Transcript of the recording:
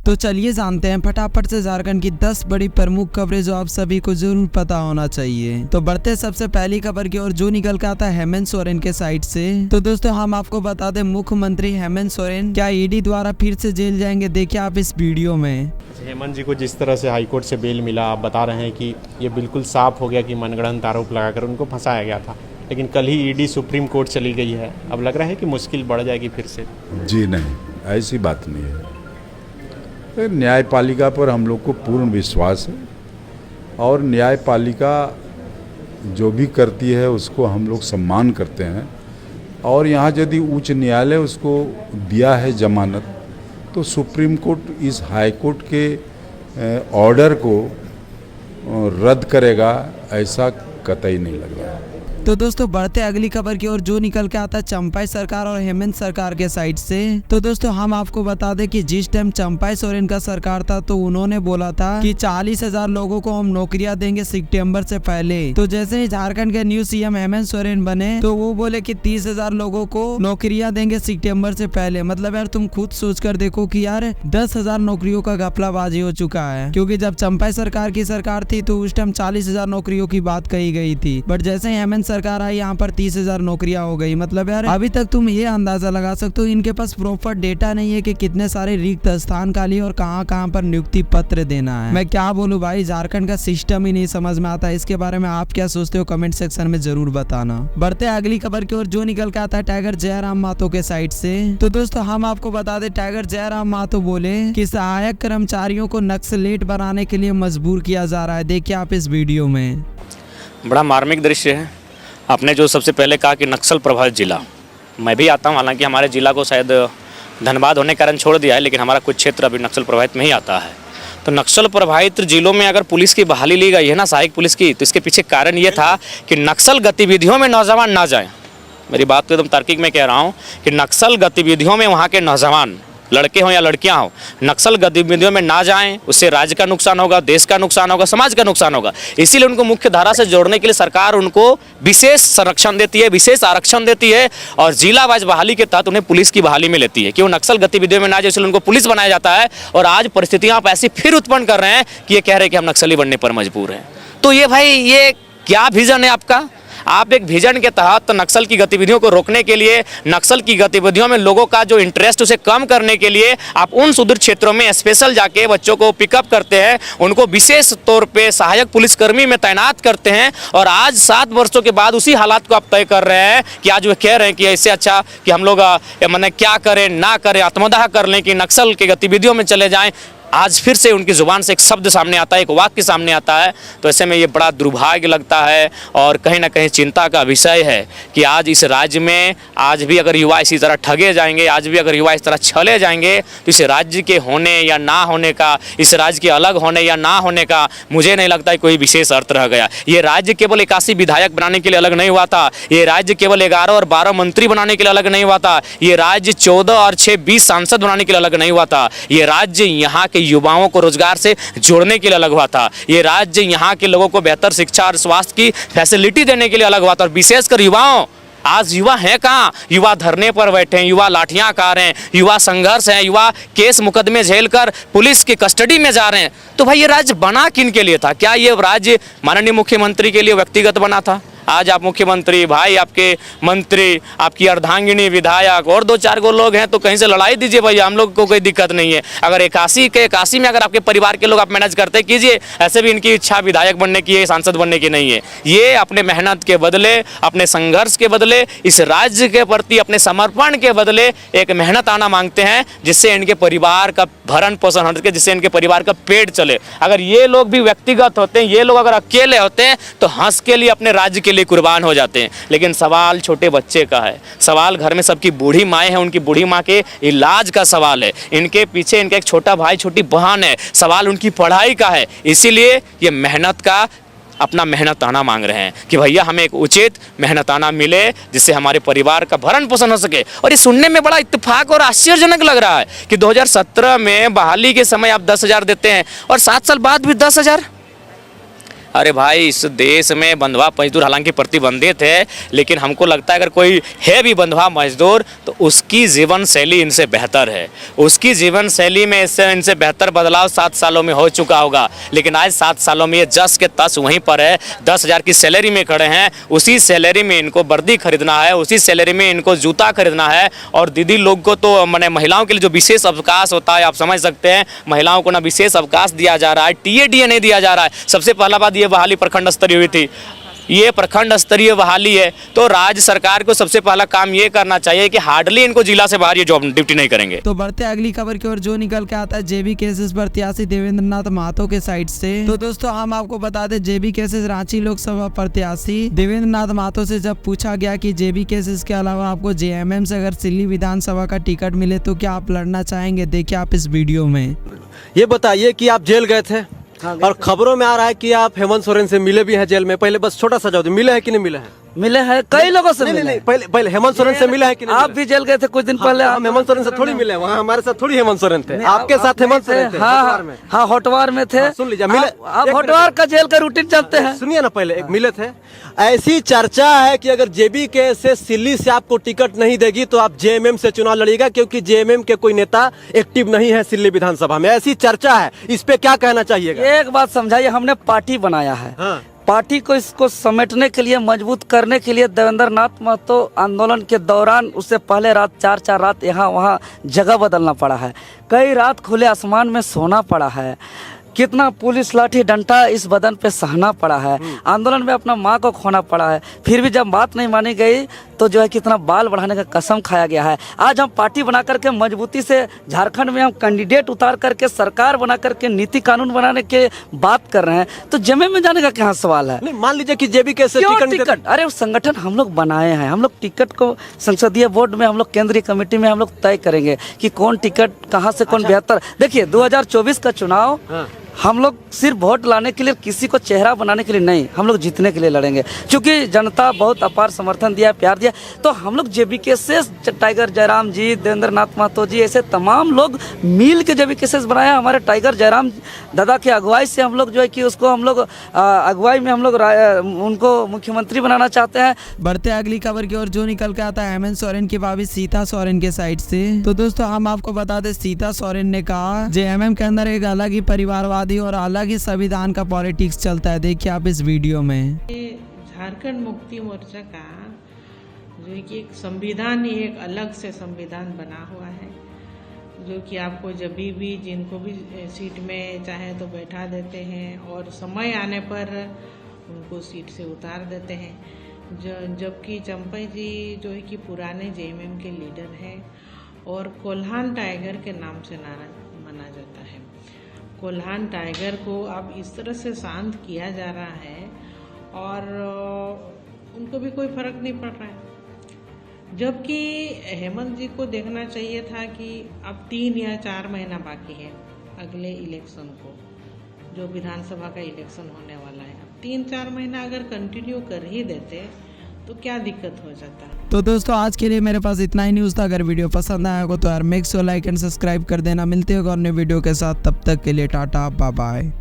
तो चलिए जानते हैं फटाफट से झारखंड की 10 बड़ी प्रमुख खबरें जो आप सभी को जरूर पता होना चाहिए। तो बढ़ते सबसे पहली खबर की ओर, जो निकल के आता है हेमंत सोरेन के साइड से। तो दोस्तों हम आपको बता दें, मुख्यमंत्री हेमंत सोरेन क्या ईडी द्वारा फिर से जेल जाएंगे, देखिए आप इस वीडियो में। हेमंत जी को जिस तरह से हाईकोर्ट से बेल मिला, आप बता रहे हैं कि ये बिल्कुल साफ हो गया कि मनगढ़ंत आरोप लगाकर उनको फंसाया गया था, लेकिन कल ही ईडी सुप्रीम कोर्ट चली गई है। अब लग रहा है कि मुश्किल बढ़ जाएगी फिर से। जी नहीं, ऐसी बात नहीं है। न्यायपालिका पर हम लोग को पूर्ण विश्वास है और न्यायपालिका जो भी करती है उसको हम लोग सम्मान करते हैं। और यहाँ यदि उच्च न्यायालय उसको दिया है जमानत, तो सुप्रीम कोर्ट इस हाई कोर्ट के ऑर्डर को रद्द करेगा, ऐसा कतई नहीं लग रहा है। तो दोस्तों बढ़ते अगली खबर की ओर, जो निकल के आता है चंपाई सरकार और हेमंत सरकार के साइड से। तो दोस्तों हम आपको बता दें कि जिस टाइम चंपाई सोरेन का सरकार था तो उन्होंने बोला था कि 40,000 लोगों को हम नौकरियां देंगे सितंबर से पहले। तो जैसे ही झारखंड के न्यू सीएम हेमंत सोरेन बने तो वो बोले कि 30,000 लोगों को नौकरियां देंगे सितंबर से पहले। मतलब यार तुम खुद सोच कर देखो कि यार 10,000 नौकरियों का घपलाबाजी हो चुका है, क्योंकि जब चंपाई सरकार की सरकार थी तो उस टाइम 40,000 नौकरियों की बात कही गई थी, बट जैसे ही हेमंत सरकार आई यहाँ पर 30,000 नौकरियां हो गई। मतलब यार अभी तक तुम ये अंदाजा लगा सकते हो, इनके पास प्रॉपर डेटा नहीं है कि कितने सारे रिक्त स्थान खाली और कहाँ कहाँ पर नियुक्ति पत्र देना है। मैं क्या बोलूं भाई, झारखंड का सिस्टम ही नहीं समझ में आता। इसके बारे में आप क्या सोचते हो कमेंट सेक्शन में जरूर बताना। बढ़ते अगली खबर की ओर, जो निकल के आता है टाइगर जयराम महतो के साइड से। तो दोस्तों हम आपको बता दें, टाइगर जयराम महतो बोले कि सहायक कर्मचारियों को नक्सलेट बनाने के लिए मजबूर किया जा रहा है। देखिए आप इस वीडियो में। बड़ा मार्मिक दृश्य है। आपने जो सबसे पहले कहा कि नक्सल प्रभावित जिला, मैं भी आता हूँ, हालांकि हमारे ज़िला को शायद धनबाद होने के कारण छोड़ दिया है, लेकिन हमारा कुछ क्षेत्र अभी नक्सल प्रभावित में ही आता है। तो नक्सल प्रभावित जिलों में अगर पुलिस की बहाली ली गई है ना, सहायक पुलिस की, तो इसके पीछे कारण ये था कि नक्सल गतिविधियों में नौजवान ना जाएं। मेरी बात को एकदम तार्किक में कह रहा हूँ कि नक्सल गतिविधियों में वहाँ के नौजवान, लड़के हों या लड़कियां हों, नक्सल गतिविधियों में ना जाएं। उससे राज्य का नुकसान होगा, देश का नुकसान होगा, समाज का नुकसान होगा। इसीलिए उनको मुख्य धारा से जोड़ने के लिए सरकार उनको विशेष संरक्षण देती है, विशेष आरक्षण देती है और जिला वाइज बहाली के तहत उन्हें पुलिस की बहाली में लेती है कि वो नक्सल गतिविधियों में ना जाए, इसलिए उनको पुलिस बनाया जाता है। और आज परिस्थितियाँ आप ऐसी फिर उत्पन्न कर रहे हैं कि ये कह रहे हैं कि हम नक्सली बनने पर मजबूर हैं। तो ये भाई, ये क्या विजन है आपका? आप एक विजन के तहत नक्सल की गतिविधियों को रोकने के लिए, नक्सल की गतिविधियों में लोगों का जो इंटरेस्ट उसे कम करने के लिए आप उन सुदूर क्षेत्रों में स्पेशल जाके बच्चों को पिकअप करते हैं, उनको विशेष तौर पे सहायक पुलिसकर्मी में तैनात करते हैं। और आज 7 वर्षों के बाद उसी हालात को आप तय कर रहे हैं कि आज वे कह रहे हैं कि इससे अच्छा कि हम लोग मैंने क्या करें ना करें, आत्मदाह कर लें कि नक्सल की गतिविधियों में चले जाएँ। आज फिर से उनकी ज़ुबान से एक शब्द सामने आता है, एक वाक्य सामने आता है। तो ऐसे में ये बड़ा दुर्भाग्य लगता है और कहीं ना कहीं चिंता का विषय है कि आज इस राज्य में आज भी अगर युवा इसी तरह ठगे जाएंगे, आज भी अगर युवा इस तरह छले जाएंगे, तो इस राज्य के होने या ना होने का, इस राज्य के अलग होने या ना होने का मुझे नहीं लगता है कोई विशेष अर्थ रह गया। ये राज्य केवल 81 विधायक बनाने के लिए अलग नहीं हुआ था, ये राज्य केवल 11 और 12 मंत्री बनाने के लिए अलग नहीं हुआ था, ये राज्य 14 और 6 20 सांसद बनाने के लिए अलग नहीं हुआ था, ये राज्य यहाँ युवाओं को रोजगार से जोड़ने के लिए अलग हुआ था, ये राज्य यहाँ के लोगों को बेहतर शिक्षा और स्वास्थ्य की फैसिलिटी देने के लिए अलग हुआ था। और विशेषकर युवाओं, आज युवा है कहाँ? युवा धरने पर बैठे हैं, युवा लाठियां खा रहे हैं, युवा संघर्ष है, युवा केस मुकदमे झेलकर पुलिस की कस्टडी में जा रहे हैं। तो भाई ये राज्य बना किन के लिए था? क्या ये राज्य माननीय मुख्यमंत्री के लिए व्यक्तिगत बना था? आज आप मुख्यमंत्री, भाई आपके मंत्री, आपकी अर्धांगिनी विधायक और 2-4 गो लोग हैं तो कहीं से लड़ाई दीजिए भैया, हम लोग को कोई दिक्कत नहीं है। अगर 81 में अगर आपके परिवार के लोग आप मैनेज करते कीजिए, ऐसे भी इनकी इच्छा विधायक बनने की है, सांसद बनने की नहीं है। ये अपने मेहनत के बदले, अपने संघर्ष के बदले, इस राज्य के प्रति अपने समर्पण के बदले एक मेहनत आना मांगते हैं, जिससे इनके परिवार का भरण पोषण हो सके, जिससे इनके परिवार का पेट चले। अगर ये लोग भी व्यक्तिगत होते हैं, ये लोग अगर अकेले होते हैं तो हंस के लिए अपने राज्य के लिए कुर्बान हो जाते हैं। लेकिन सवाल छोटे बच्चे का है, सवाल घर में सबकी बूढ़ी माएँ हैं, उनकी बूढ़ी माँ के इलाज का सवाल है, इनके पीछे इनका एक छोटा भाई छोटी बहन है, सवाल उनकी पढ़ाई का है। इसीलिए ये मेहनत का अपना मेहनताना मांग रहे हैं कि भैया हमें एक उचित मेहनताना मिले, जिससे हमारे परिवार का भरण पोषण हो सके। और ये सुनने में बड़ा इत्तेफाक और आश्चर्यजनक लग रहा है कि 2017 में बहाली के समय आप 10,000 देते हैं और 7 साल बाद भी 10,000। अरे भाई इस देश में बंधुआ मजदूर हालांकि प्रतिबंधित है, लेकिन हमको लगता है अगर कोई है भी बंधुआ मजदूर तो उसकी जीवन शैली इनसे बेहतर है। उसकी जीवन शैली में इनसे बेहतर बदलाव 7 सालों में हो चुका होगा, लेकिन आज 7 सालों में ये जस के तस वहीं पर है। 10,000 की सैलरी में खड़े हैं, उसी सैलरी में इनको वर्दी खरीदना है, उसी सैलरी में इनको जूता खरीदना है। और दीदी लोग को तो मैंने महिलाओं के लिए जो विशेष अवकाश होता है आप समझ सकते हैं, महिलाओं को ना विशेष अवकाश दिया जा रहा है, टीए नहीं दिया जा रहा है। सबसे पहला बात ये बहाली प्रखंड स्तरीय हुई थी, ये प्रखंड स्तरीय बहाली है, तो राज्य सरकार को सबसे पहला काम ये करना चाहिए कि हार्डली इनको जिला से बाहर ये जॉब ड्यूटी नहीं करेंगे। तो बढ़ते अगली खबर की ओर जो निकल के आता है जेबी केसेस प्रत्याशी देवेंद्र नाथ महतो के साइड से। तो दोस्तों हम आपको बता दें जेबी केसेस रांची लोकसभा प्रत्याशी देवेंद्र नाथ महतो से जब पूछा गया कि जेबी केसेस के अलावा आपको जेएमएम से अगर सिल्ली विधानसभा का टिकट मिले तो क्या आप लड़ना चाहेंगे, देखिए आप इस वीडियो में। ये बताइए कि आप जेल गए थे और खबरों में आ रहा है कि आप हेमंत सोरेन से मिले भी हैं जेल में। पहले बस छोटा सा जवाब, मिले हैं कि नहीं मिले हैं? मिले हैं, कई लोगों से मिले हैं। पहले हेमंत सोरेन से मिले हैं कि नहीं? आप भी जेल गए थे कुछ दिन पहले। हम हेमंत सोरेन से थोड़ी मिले, वहाँ हमारे साथ थोड़ी हेमंत सोरेन थे, आपके साथ हेमंत सोरेन थे। हाँ होटवार में थे। सुन लीजिए, मिले। आप होटवार का जेल का रूटीन जानते हैं। सुनिए ना, पहले एक मिले थे। ऐसी चर्चा है कि अगर जेबी के से सिल्ली से आपको टिकट नहीं देगी तो आप जेएमएम से चुनाव लड़ेगा, क्योंकि जेएमएम के कोई नेता एक्टिव नहीं है सिल्ली विधानसभा में। ऐसी चर्चा है, इस पे क्या कहना चाहिए? एक बात समझाइए, हमने पार्टी बनाया है। पार्टी को इसको समेटने के लिए, मजबूत करने के लिए देवेंद्र नाथ महतो आंदोलन के दौरान उससे पहले रात 4 रात यहाँ वहाँ जगह बदलना पड़ा है, कई रात खुले आसमान में सोना पड़ा है, कितना पुलिस लाठी डंडा इस बदन पे सहना पड़ा है, आंदोलन में अपना माँ को खोना पड़ा है, फिर भी जब बात नहीं मानी गई तो जो है कितना बाल बढ़ाने का कसम खाया गया है। आज हम पार्टी बना करके मजबूती से झारखंड में हम कैंडिडेट उतार करके सरकार बना करके नीति कानून बनाने के बात कर रहे हैं, तो जेएमएम में जाने का क्या सवाल है? नहीं, मान लीजिए कि जेबी के से टिकट, अरे वो संगठन हम लोग बनाए हैं, हम लोग टिकट को संसदीय बोर्ड में, हम लोग केंद्रीय कमेटी में हम लोग तय करेंगे कि कौन टिकट कहाँ से कौन बेहतर। देखिए 2024 का चुनाव हम लोग सिर्फ वोट लाने के लिए, किसी को चेहरा बनाने के लिए नहीं, हम लोग जीतने के लिए लड़ेंगे, क्योंकि जनता बहुत अपार समर्थन दिया, प्यार दिया। तो हम लोग जेबी केसेस, टाइगर जयराम जी, देवेंद्र नाथ महतो जी, ऐसे तमाम लोग मिल के जेबी केसेस बनाया। हमारे टाइगर जयराम दादा के अगुवाई से हम लोग जो है कि उसको हम लोग अगुवाई में हम लोग उनको मुख्यमंत्री बनाना चाहते हैं। बढ़ते अगली खबर की ओर जो निकल के आता है हेमंत सोरेन की भाभी सीता सोरेन के साइड से। तो दोस्तों हम आपको बता दें सीता सोरेन ने कहा जेएमएम के अंदर एक अलग ही परिवारवाद और अलग ही संविधान का पॉलिटिक्स चलता है, देखिए आप इस वीडियो में। झारखंड मुक्ति मोर्चा का जो कि एक संविधान ही एक अलग से संविधान बना हुआ है, जो कि आपको जब भी जिनको भी सीट में चाहे तो बैठा देते हैं और समय आने पर उनको सीट से उतार देते हैं। जबकि चंपई जी जो है कि पुराने जेएमएम के लीडर हैं और कोल्हान टाइगर के नाम से माना जाता है। कोल्हान टाइगर को अब इस तरह से शांत किया जा रहा है और उनको भी कोई फर्क नहीं पड़ रहा है। जबकि हेमंत जी को देखना चाहिए था कि अब 3 या 4 महीना बाकी है अगले इलेक्शन को, जो विधानसभा का इलेक्शन होने वाला है। अब 3-4 महीना अगर कंटिन्यू कर ही देते तो क्या दिक्कत हो जाता। तो दोस्तों आज के लिए मेरे पास इतना ही न्यूज़ था। अगर वीडियो पसंद आया हो तो यार make sure like and subscribe कर देना। मिलते हो और नए वीडियो के साथ, तब तक के लिए टाटा बाय बाय।